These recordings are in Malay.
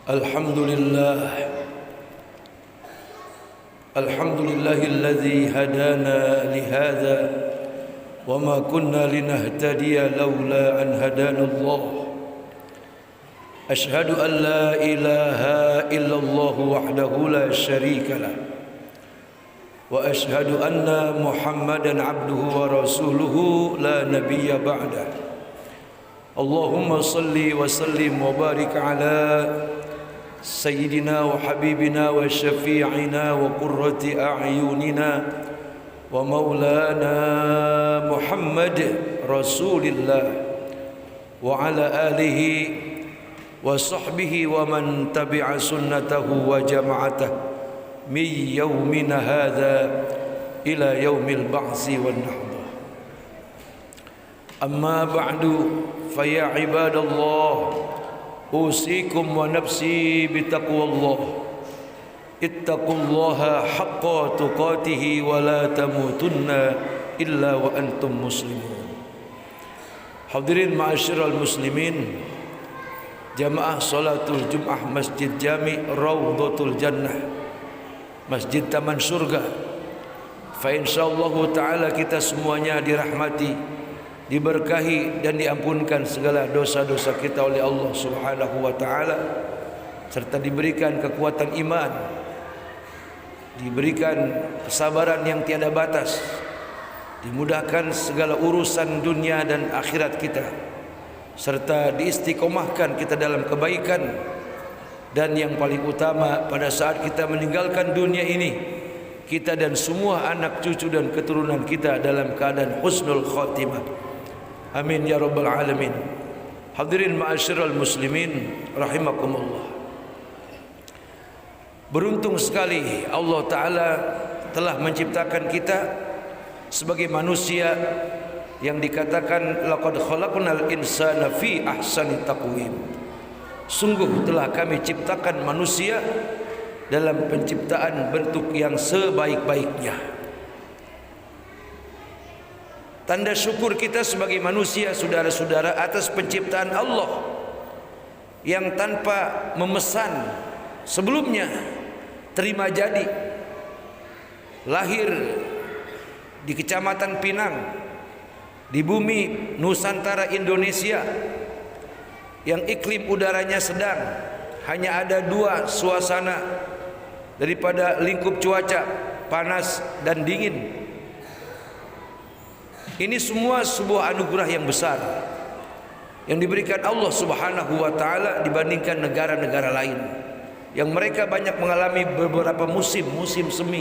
Alhamdulillah Alhamdulillahilladzi hadana lihadza wa ma kunna linahtadiya laula an hadana Allah. Ashhadu an la ilaha illallah wahdahu la syarika lah wa ashhadu anna Muhammadan abduhu wa rasuluhu la nabiyya ba'dah. Allahumma salli wa sallim wa barik ala Sayyidina wa habibina wa syafi'ina wa qurrati a'yunina wa maulana Muhammad Rasulillah wa ala alihi wa sahbihi wa man tabi'a sunnatahu wa jama'atahu min yawmina hadha ila yawmil ba'si wan nahda. Amma ba'du fa ya ibadallah, usikum wa nafsi bitaqwallah. Ittaqullaha haqqa tuqatih wa la tamutunna illa wa antum muslimun. Hadirin ma'asyiral muslimin, jamaah salatul Jum'ah Masjid Jami Raudhatul Jannah, Masjid Taman Surga. Fa insyaallah taala kita semuanya dirahmati, diberkahi dan diampunkan segala dosa-dosa kita oleh Allah Subhanahu wa taala, serta diberikan kekuatan iman, diberikan kesabaran yang tiada batas, dimudahkan segala urusan dunia dan akhirat kita, serta diistiqomahkan kita dalam kebaikan, dan yang paling utama pada saat kita meninggalkan dunia ini, kita dan semua anak cucu dan keturunan kita dalam keadaan husnul khatimah. Amin ya rabbal alamin. Hadirin ma'asyiral muslimin rahimakumullah. Beruntung sekali Allah Ta'ala telah menciptakan kita sebagai manusia yang dikatakan laqad khalaqnal insana fi ahsani taqwim. Sungguh telah kami ciptakan manusia dalam penciptaan bentuk yang sebaik-baiknya. Tanda syukur kita sebagai manusia, saudara-saudara, atas penciptaan Allah yang tanpa memesan sebelumnya terima jadi, lahir di Kecamatan Pinang di bumi Nusantara Indonesia yang iklim udaranya sedang, hanya ada dua suasana daripada lingkup cuaca, panas dan dingin. Ini semua sebuah anugerah yang besar yang diberikan Allah Subhanahu wa taala dibandingkan negara-negara lain yang mereka banyak mengalami beberapa musim, musim semi,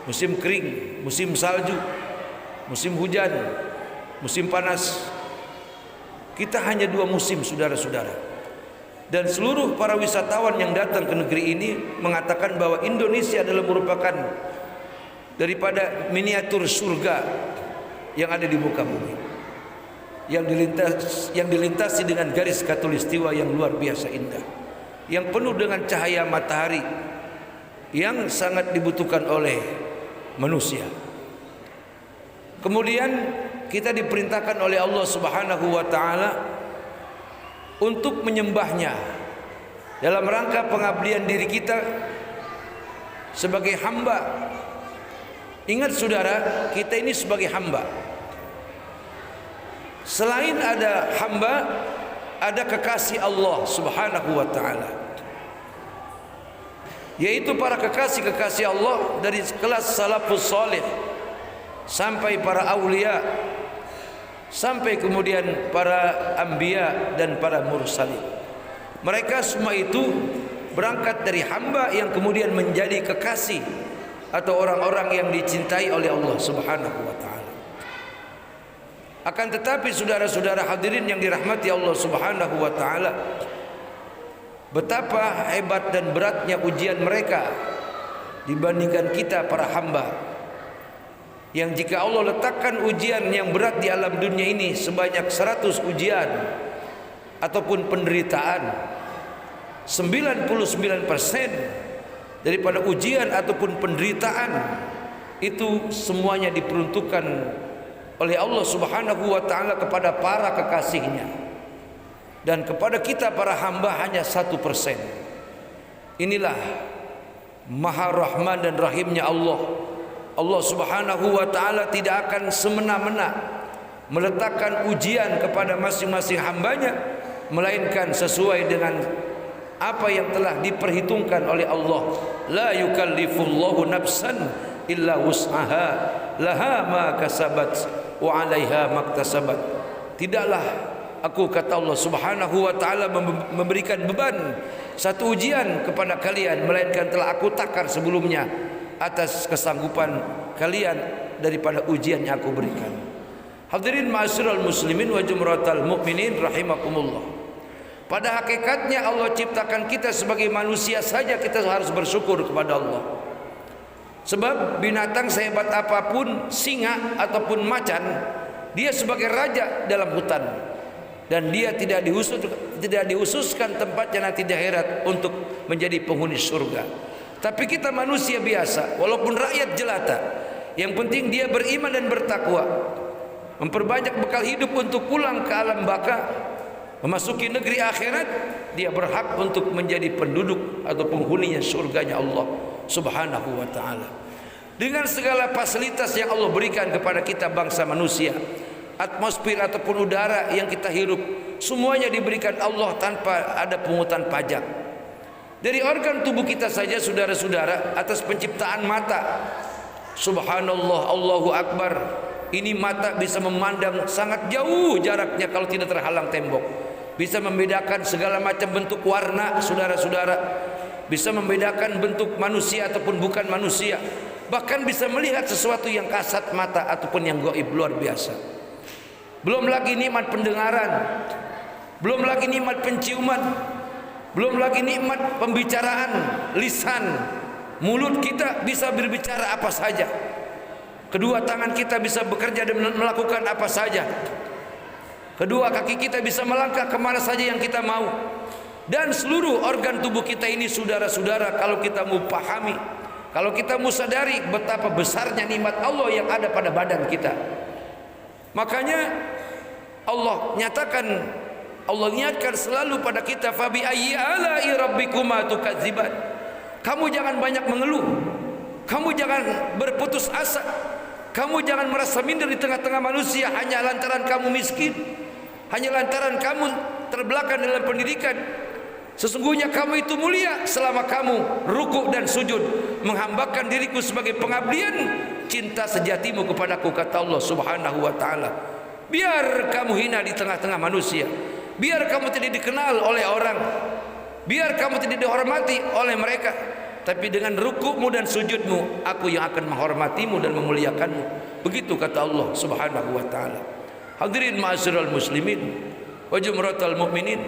musim kering, musim salju, musim hujan, musim panas. Kita hanya dua musim, saudara-saudara. Dan seluruh para wisatawan yang datang ke negeri ini mengatakan bahwa Indonesia adalah merupakan daripada miniatur surga yang ada di muka bumi, yang dilintasi dengan garis khatulistiwa yang luar biasa indah, yang penuh dengan cahaya matahari yang sangat dibutuhkan oleh manusia. Kemudian kita diperintahkan oleh Allah Subhanahu wa taala untuk menyembahnya dalam rangka pengabdian diri kita sebagai hamba. Ingat saudara, kita ini sebagai hamba. Selain ada hamba, ada kekasih Allah Subhanahu wa taala, yaitu para kekasih-kekasih Allah dari kelas salafus salih sampai para aulia, sampai kemudian para anbiya dan para mursalin. Mereka semua itu berangkat dari hamba yang kemudian menjadi kekasih atau orang-orang yang dicintai oleh Allah Subhanahu wa taala. Akan tetapi saudara-saudara hadirin yang dirahmati Allah Subhanahu wa taala, betapa hebat dan beratnya ujian mereka dibandingkan kita para hamba, yang jika Allah letakkan ujian yang berat di alam dunia ini sebanyak 100 ujian ataupun penderitaan, 99% daripada ujian ataupun penderitaan itu semuanya diperuntukkan oleh Allah Subhanahu wa taala kepada para kekasihnya, dan kepada kita para hamba hanya 1%. Inilah Maha Rahman dan Rahimnya Allah. Allah Subhanahu wa taala tidak akan semena-mena meletakkan ujian kepada masing-masing hambanya, melainkan sesuai dengan apa yang telah diperhitungkan oleh Allah. La yukallifullahu nafsan illa wus'aha, laha ma kasabat wa 'alaiha maktasabat. Tidaklah aku, kata Allah Subhanahu wa taala, memberikan beban satu ujian kepada kalian, melainkan telah aku takar sebelumnya atas kesanggupan kalian daripada ujian yang aku berikan. Hadirin ma'asyiral muslimin wa jumratal mukminin rahimakumullah. Pada hakikatnya Allah ciptakan kita sebagai manusia saja, kita harus bersyukur kepada Allah. Sebab binatang sehebat apapun, singa ataupun macan, dia sebagai raja dalam hutan, dan dia tidak dihususkan tempatnya nanti di akhirat untuk menjadi penghuni surga. Tapi kita manusia biasa, walaupun rakyat jelata, yang penting dia beriman dan bertakwa, memperbanyak bekal hidup untuk pulang ke alam baka, memasuki negeri akhirat, dia berhak untuk menjadi penduduk atau penghuninya surganya Allah Subhanahu wa taala. Dengan segala fasilitas yang Allah berikan kepada kita bangsa manusia, atmosfer ataupun udara yang kita hirup, semuanya diberikan Allah tanpa ada pungutan pajak. Dari organ tubuh kita saja, saudara-saudara, atas penciptaan mata, subhanallah, Allahu akbar, ini mata bisa memandang sangat jauh jaraknya kalau tidak terhalang tembok, bisa membedakan segala macam bentuk warna, saudara-saudara, bisa membedakan bentuk manusia ataupun bukan manusia, bahkan bisa melihat sesuatu yang kasat mata ataupun yang gaib, luar biasa. Belum lagi nikmat pendengaran, belum lagi nikmat penciuman, belum lagi nikmat pembicaraan, lisan, mulut kita bisa berbicara apa saja, kedua tangan kita bisa bekerja dan melakukan apa saja, kedua kaki kita bisa melangkah kemana saja yang kita mau, dan seluruh organ tubuh kita ini, saudara-saudara, kalau kita mau pahami, kalau kita mau sadari betapa besarnya nikmat Allah yang ada pada badan kita, makanya Allah nyatakan, Allah ingatkan selalu pada kita, fabi ayyi ala'i rabbikuma tukadziban. Kamu jangan banyak mengeluh, kamu jangan berputus asa, kamu jangan merasa minder di tengah-tengah manusia hanya lantaran kamu miskin, hanya lantaran kamu terbelakang dalam pendidikan. Sesungguhnya kamu itu mulia selama kamu ruku dan sujud, menghambakan diriku sebagai pengabdian cinta sejatimu kepadaku, kata Allah Subhanahu wa taala. Biar kamu hina di tengah-tengah manusia, biar kamu tidak dikenal oleh orang, biar kamu tidak dihormati oleh mereka, tapi dengan rukukmu dan sujudmu, aku yang akan menghormatimu dan memuliakanmu. Begitu kata Allah Subhanahu wa taala. Hadirin ma'asyiral muslimin wa jumratal mukminin.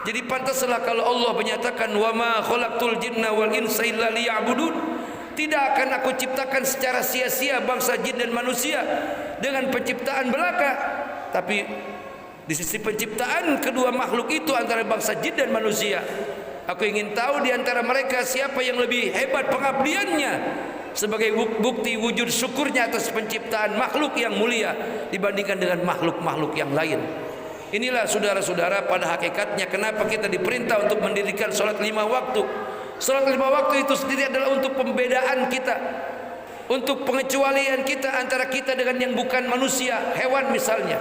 Jadi pantaslah kalau Allah menyatakan, wa ma khalaqtul jinna wal insa illa liya'budun. Tidak akan aku ciptakan secara sia-sia bangsa jin dan manusia dengan penciptaan belaka. Tapi di sisi penciptaan kedua makhluk itu, antara bangsa jin dan manusia, aku ingin tahu di antara mereka siapa yang lebih hebat pengabdiannya sebagai bukti wujud syukurnya atas penciptaan makhluk yang mulia dibandingkan dengan makhluk-makhluk yang lain. Inilah saudara-saudara pada hakikatnya kenapa kita diperintah untuk mendirikan sholat 5 waktu. Sholat 5 waktu itu sendiri adalah untuk pembedaan kita, untuk pengecualian kita antara kita dengan yang bukan manusia, hewan misalnya.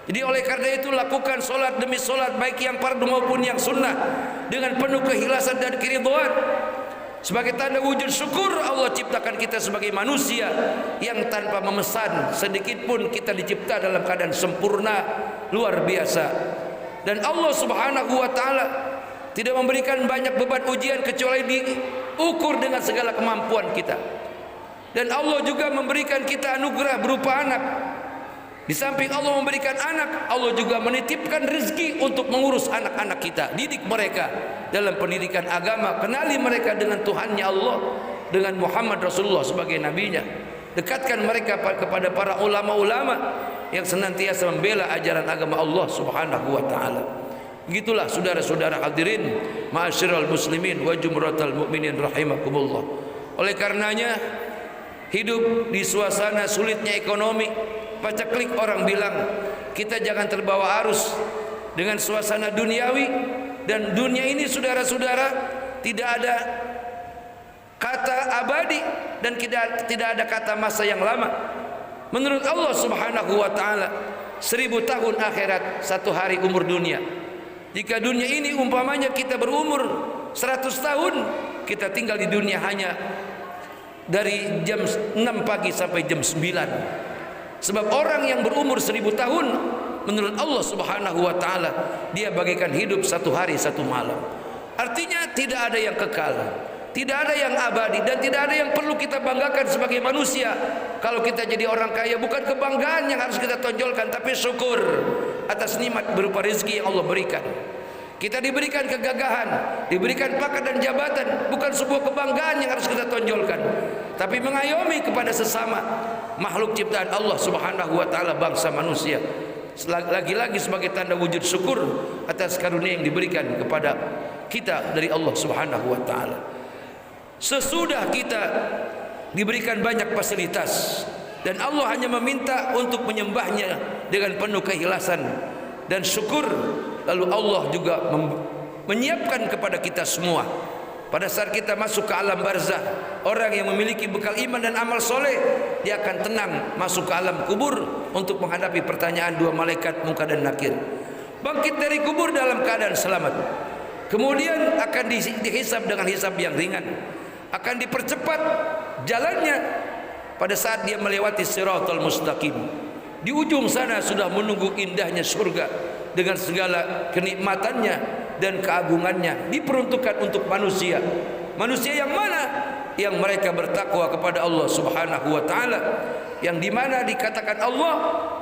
Jadi oleh karena itu lakukan sholat demi sholat, baik yang fardu maupun yang sunnah, dengan penuh keikhlasan dan keridhaan. Sebagai tanda wujud syukur Allah ciptakan kita sebagai manusia yang tanpa memesan sedikit pun kita dicipta dalam keadaan sempurna, luar biasa. Dan Allah Subhanahu wa taala tidak memberikan banyak beban ujian kecuali diukur dengan segala kemampuan kita. Dan Allah juga memberikan kita anugerah berupa anak. Di samping Allah memberikan anak, Allah juga menitipkan rezeki untuk mengurus anak-anak kita, didik mereka dalam pendidikan agama, kenali mereka dengan Tuhannya Allah, dengan Muhammad Rasulullah sebagai nabinya. Dekatkan mereka kepada para ulama-ulama yang senantiasa membela ajaran agama Allah Subhanahu wa taala. Begitulah saudara-saudara hadirin ma'asyiral muslimin wa jumratal mukminin rahimakumullah. Oleh karenanya hidup di suasana sulitnya ekonomi, paceklik orang bilang, kita jangan terbawa arus dengan suasana duniawi. Dan dunia ini saudara-saudara tidak ada kata abadi dan tidak ada kata masa yang lama. Menurut Allah Subhanahu wa taala, 1000 tahun akhirat, 1 hari umur dunia. Jika dunia ini umpamanya kita berumur 100 tahun, kita tinggal di dunia hanya dari jam 6 pagi sampai jam 9. Sebab orang yang berumur 1000 tahun menurut Allah Subhanahu wa taala, dia bagaikan hidup 1 hari 1 malam. Artinya tidak ada yang kekal, tidak ada yang abadi, dan tidak ada yang perlu kita banggakan sebagai manusia. Kalau kita jadi orang kaya, bukan kebanggaan yang harus kita tonjolkan, tapi syukur atas nikmat berupa rezeki yang Allah berikan. Kita diberikan kegagahan, diberikan pangkat dan jabatan, bukan sebuah kebanggaan yang harus kita tonjolkan, tapi mengayomi kepada sesama makhluk ciptaan Allah Subhanahu wa taala, bangsa manusia. Lagi-lagi sebagai tanda wujud syukur atas karunia yang diberikan kepada kita dari Allah Subhanahu wa taala. Sesudah kita diberikan banyak fasilitas dan Allah hanya meminta untuk menyembahnya dengan penuh keikhlasan dan syukur, lalu Allah juga menyiapkan kepada kita semua pada saat kita masuk ke alam barzah, orang yang memiliki bekal iman dan amal soleh, dia akan tenang masuk ke alam kubur untuk menghadapi pertanyaan 2 malaikat Munkar dan Nakir. Bangkit dari kubur dalam keadaan selamat, kemudian akan dihisab dengan hisab yang ringan, akan dipercepat jalannya pada saat dia melewati Shiratal Mustaqim. Di ujung sana sudah menunggu indahnya surga dengan segala kenikmatannya dan keagungannya, diperuntukkan untuk manusia. Manusia yang mana? Yang mereka bertakwa kepada Allah Subhanahu wa taala, yang dimana dikatakan Allah,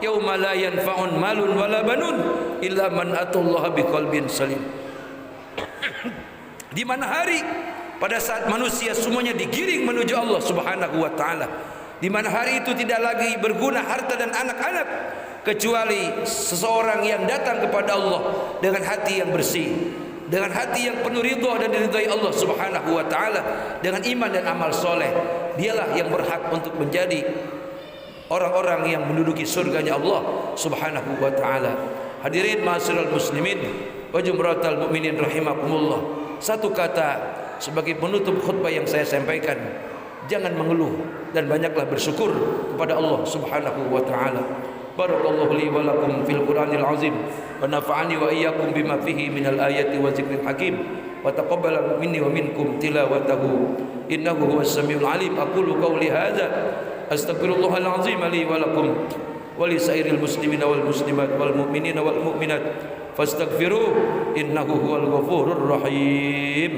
yauma la yanfa'un malun wala banun illa man atallaha biqalbin salim. Di mana hari pada saat manusia semuanya digiring menuju Allah Subhanahu wa taala, di mana hari itu tidak lagi berguna harta dan anak-anak, kecuali seseorang yang datang kepada Allah dengan hati yang bersih, dengan hati yang penuh ridha dan diridhai Allah Subhanahu wa taala, dengan iman dan amal soleh. Dialah yang berhak untuk menjadi orang-orang yang menduduki surganya Allah Subhanahu wa taala. Hadirin ma'asyiral muslimin wa jumratal mukminin rahimakumullah. Satu kata sebagai penutup khutbah yang saya sampaikan, jangan mengeluh dan banyaklah bersyukur kepada Allah Subhanahu wa taala. Barakallahu li wa lakum fil Qur'anil azim wa nafa'ani wa iyyakum bima fihi minal ayati wa zikril hakim wa taqabbala minni wa minkum tilawatahu innahu huwas samiul alim. Aqulu qawli hadza astaghfirullahal azim li wa lakum wa li sairil muslimina wal muslimat wal mu'minina wal mu'minat fastaghfiruh innahu huwal ghafurur rahim.